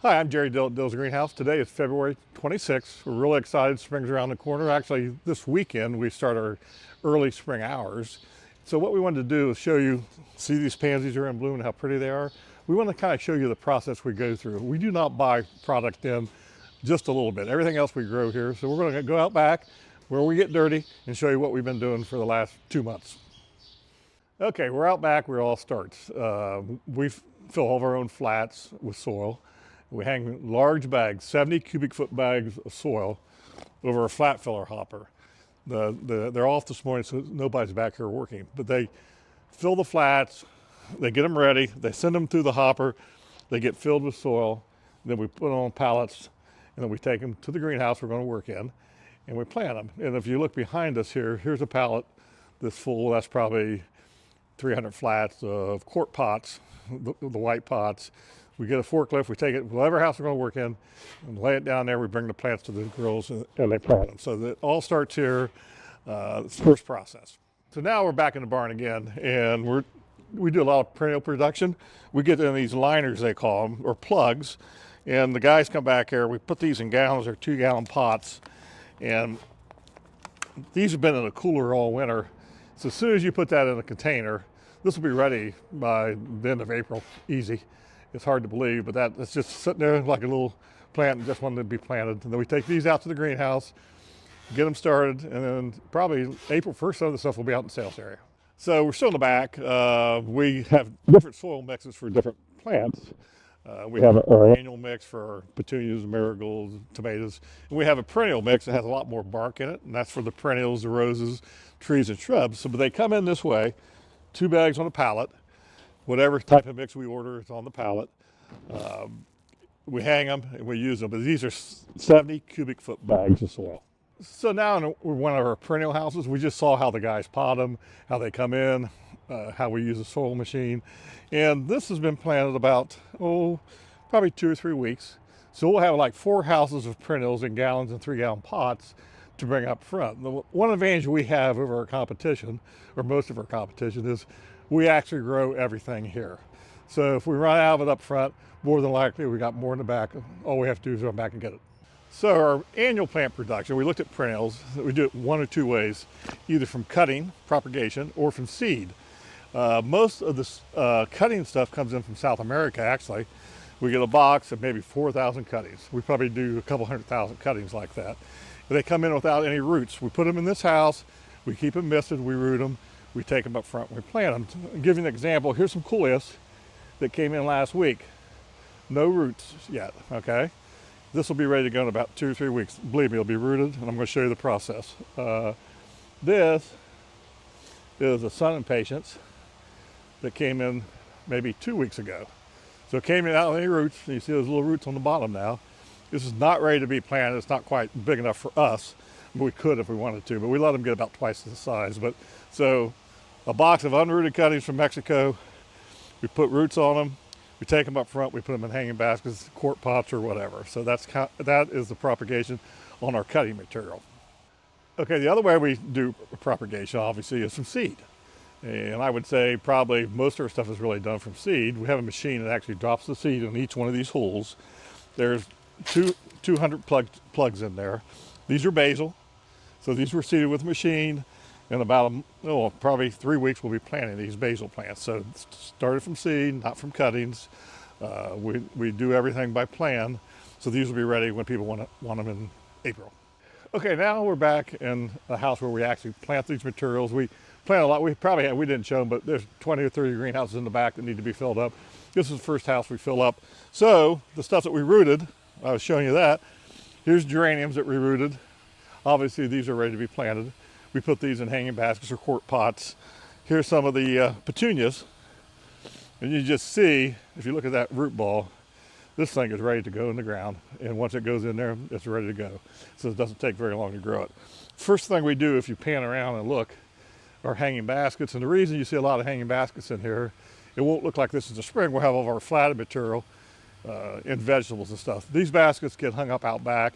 Hi, I'm Jerry Dill at Dill's Greenhouse. Today is February 26th. We're really excited. Spring's around the corner. Actually, this weekend we start our early spring hours. So what we wanted to do is show you, see these pansies are in bloom and how pretty they are. We want to kind of show you the process we go through. We do not buy product in just a little bit. Everything else we grow here. So we're going to go out back where we get dirty and show you what we've been doing for the last 2 months. Okay, we're out back where it all starts. We fill all of our own flats with soil. We hang large bags, 70 cubic foot bags of soil over a flat filler hopper. They're off this morning, so nobody's back here working. But they fill the flats, they get them ready, they send them through the hopper, they get filled with soil, then we put them on pallets, and then we take them to the greenhouse we're going to work in, and we plant them. And if you look behind us here, here's a pallet that's full. That's probably 300 flats of quart pots, the white pots. We get a forklift, we take it to whatever house we're going to work in, and lay it down there. We bring the plants to the girls, and they plant them. So that all starts here, first process. So now we're back in the barn again, and we do a lot of perennial production. We get in these liners, they call them, or plugs, and the guys come back here. We put these in gallons or 2-gallon pots, and these have been in a cooler all winter. So as soon as you put that in a container, this will be ready by the end of April, easy. It's hard to believe, but it's just sitting there like a little plant and just wanted to be planted. And then we take these out to the greenhouse, get them started, and then probably April 1st, some of the stuff will be out in the sales area. So we're still in the back. We have different soil mixes for different plants. We have our annual mix for our petunias, marigolds, tomatoes. And we have a perennial mix that has a lot more bark in it, and that's for the perennials, the roses, trees, and shrubs. So but they come in this way, 2 bags on a pallet. Whatever type of mix we order is on the pallet. We hang them and we use them, but these are 70 cubic foot bags of soil. So now in one of our perennial houses, we just saw how the guys pot them, how they come in, how we use a soil machine. And this has been planted about, probably 2 or 3 weeks. So we'll have like 4 houses of perennials in gallons and 3-gallon pots to bring up front. One advantage we have over our competition, or most of our competition, is we actually grow everything here. So if we run out of it up front, more than likely we got more in the back. All we have to do is run back and get it. So our annual plant production, we looked at perennials. We do it one or two ways, either from cutting, propagation, or from seed. Most of this cutting stuff comes in from South America, actually. We get a box of maybe 4,000 cuttings. We probably do a couple 100,000 cuttings like that. They come in without any roots. We put them in this house, we keep them misted, we root them, we take them up front, we plant them. To give you an example, here's some coleus that came in last week. No roots yet, okay? This will be ready to go in about 2 or 3 weeks. Believe me, it'll be rooted, and I'm going to show you the process. This is a sun impatiens that came in maybe 2 weeks ago. So it came in without any roots. You see those little roots on the bottom now. This is not ready to be planted. It's not quite big enough for us. We could if we wanted to, but we let them get about twice the size. But so a box of unrooted cuttings from Mexico. We put roots on them. We take them up front. We put them in hanging baskets, quart pots, or whatever. So that is the propagation on our cutting material. Okay, the other way we do propagation, obviously, is from seed. And I would say probably most of our stuff is really done from seed. We have a machine that actually drops the seed in each one of these holes. There's 200 plugs in there. These are basil. So these were seeded with a machine. In about probably 3 weeks, we'll be planting these basil plants. So started from seed, not from cuttings. We do everything by plan. So these will be ready when people want them in April. Okay, now we're back in a house where we actually plant these materials. We plant a lot. We didn't show them, but there's 20 or 30 greenhouses in the back that need to be filled up. This is the first house we fill up. So the stuff that we rooted, I was showing you that. Here's geraniums that we rooted. Obviously, these are ready to be planted. We put these in hanging baskets or quart pots. Here's some of the petunias. And you just see, if you look at that root ball, this thing is ready to go in the ground. And once it goes in there, it's ready to go. So it doesn't take very long to grow it. First thing we do, if you pan around and look, are hanging baskets. And the reason you see a lot of hanging baskets in here, it won't look like this is the spring. We'll have all of our flatted material in vegetables and stuff. These baskets get hung up out back.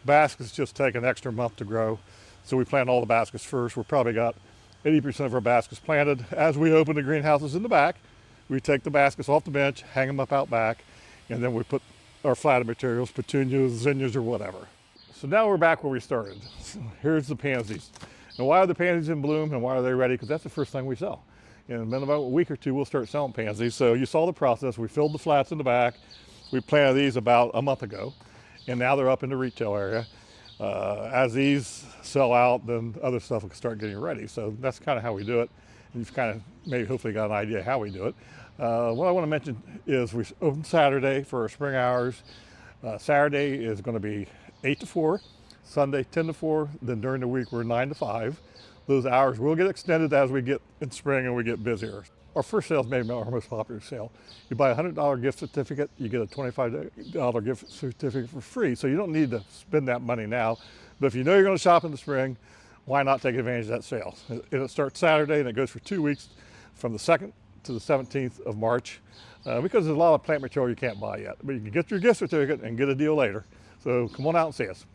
Baskets just take an extra month to grow. So we plant all the baskets first. We've probably got 80% of our baskets planted. As we open the greenhouses in the back, we take the baskets off the bench, hang them up out back, and then we put our flatted materials, petunias, zinnias, or whatever. So now we're back where we started. Here's the pansies. And why are the pansies in bloom and why are they ready? Because that's the first thing we sell. In about a week or two, we'll start selling pansies. So you saw the process. We filled the flats in the back. We planted these about a month ago, and now they're up in the retail area. As these sell out, then other stuff will start getting ready. So that's kind of how we do it. And you've kind of maybe hopefully got an idea how we do it. What I want to mention is we open Saturday for our spring hours. Saturday is going to be 8 to 4, Sunday 10 to 4, then during the week we're 9 to 5. Those hours will get extended as we get in spring and we get busier. Our first sale is maybe our most popular sale. You buy a $100 gift certificate, you get a $25 gift certificate for free. So you don't need to spend that money now. But if you know you're going to shop in the spring, why not take advantage of that sale? It starts Saturday and it goes for 2 weeks from the 2nd to the 17th of March because there's a lot of plant material you can't buy yet. But you can get your gift certificate and get a deal later. So come on out and see us.